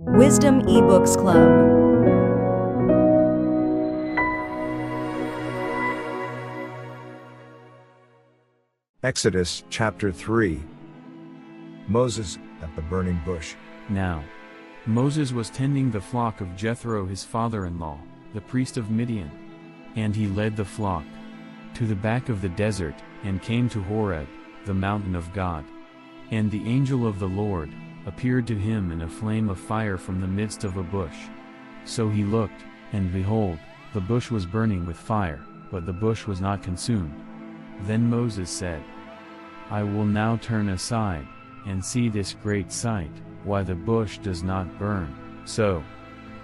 Wisdom eBooks Club. Exodus chapter 3. Moses at the burning bush. Now, Moses was tending the flock of Jethro his father-in-law, the priest of Midian. And he led the flock to the back of the desert, and came to Horeb, the mountain of God. And the angel of the Lord appeared to him in a flame of fire from the midst of a bush. So he looked, and behold, the bush was burning with fire, but the bush was not consumed. Then Moses said, I will now turn aside, and see this great sight, why the bush does not burn. So,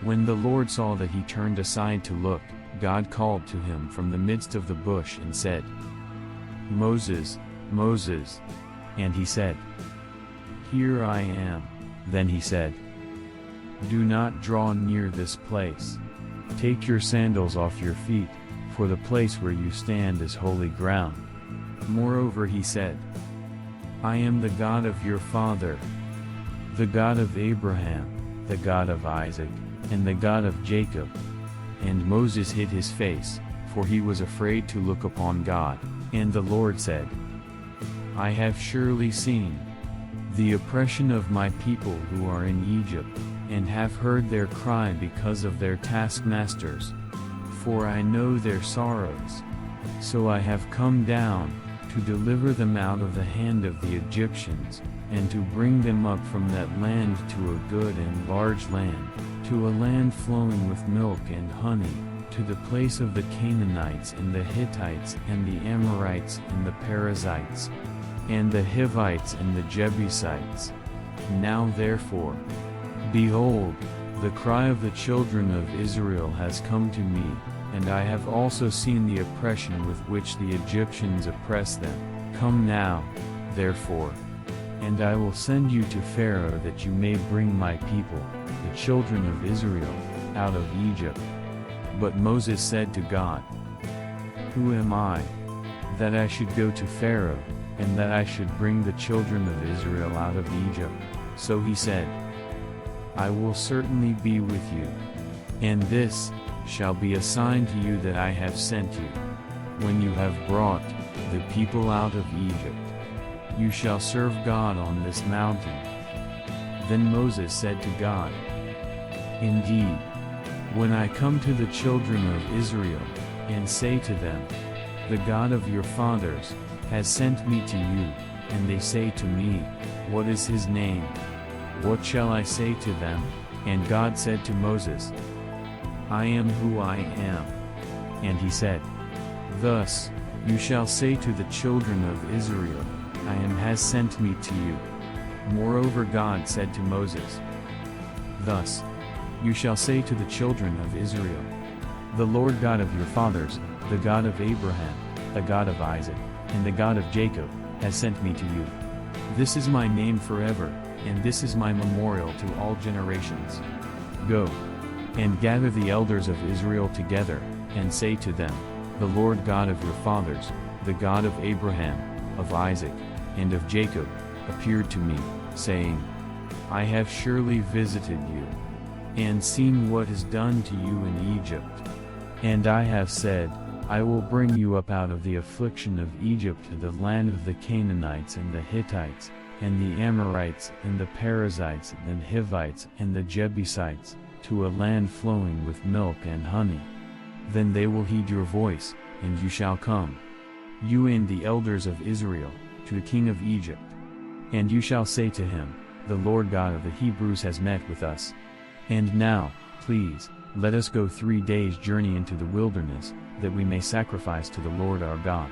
when the Lord saw that he turned aside to look, God called to him from the midst of the bush and said, Moses, Moses. And he said, Here I am. Then he said, Do not draw near this place. Take your sandals off your feet, for the place where you stand is holy ground. Moreover he said, I am the God of your father, the God of Abraham, the God of Isaac, and the God of Jacob. And Moses hid his face, for he was afraid to look upon God. And the Lord said, I have surely seen the oppression of my people who are in Egypt, and have heard their cry because of their taskmasters. For I know their sorrows. So I have come down to deliver them out of the hand of the Egyptians, and to bring them up from that land to a good and large land, to a land flowing with milk and honey, to the place of the Canaanites and the Hittites and the Amorites and the Perizzites, and the Hivites and the Jebusites. Now therefore, behold, the cry of the children of Israel has come to me, and I have also seen the oppression with which the Egyptians oppress them. Come now, therefore, and I will send you to Pharaoh that you may bring my people, the children of Israel, out of Egypt. But Moses said to God, Who am I, that I should go to Pharaoh, and that I should bring the children of Israel out of Egypt? So he said, I will certainly be with you. And this shall be a sign to you that I have sent you. When you have brought the people out of Egypt, you shall serve God on this mountain. Then Moses said to God, Indeed, when I come to the children of Israel, and say to them, The God of your fathers has sent me to you, and they say to me, What is his name? What shall I say to them? And God said to Moses, I am who I am. And he said, Thus you shall say to the children of Israel, I am has sent me to you. Moreover God said to Moses, Thus you shall say to the children of Israel, The Lord God of your fathers, the God of Abraham, the God of Isaac, and the God of Jacob, has sent me to you. This is my name forever, and this is my memorial to all generations. Go and gather the elders of Israel together, and say to them, The Lord God of your fathers, the God of Abraham, of Isaac, and of Jacob, appeared to me, saying, I have surely visited you, and seen what is done to you in Egypt. And I have said, I will bring you up out of the affliction of Egypt to the land of the Canaanites and the Hittites, and the Amorites and the Perizzites and Hivites and the Jebusites, to a land flowing with milk and honey. Then they will heed your voice, and you shall come, you and the elders of Israel, to the king of Egypt. And you shall say to him, The Lord God of the Hebrews has met with us. And now, please, let us go 3 days' journey into the wilderness, that we may sacrifice to the Lord our God.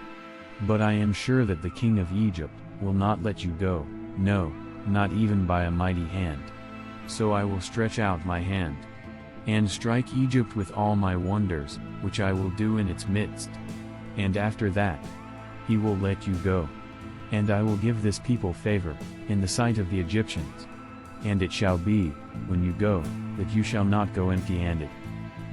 But I am sure that the king of Egypt will not let you go, no, not even by a mighty hand. So I will stretch out my hand, and strike Egypt with all my wonders, which I will do in its midst. And after that, he will let you go. And I will give this people favor in the sight of the Egyptians. And it shall be, when you go, that you shall not go empty-handed.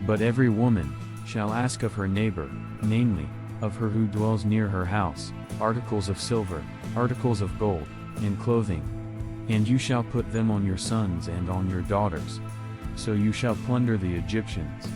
But every woman shall ask of her neighbor, namely, of her who dwells near her house, articles of silver, articles of gold, and clothing. And you shall put them on your sons and on your daughters. So you shall plunder the Egyptians.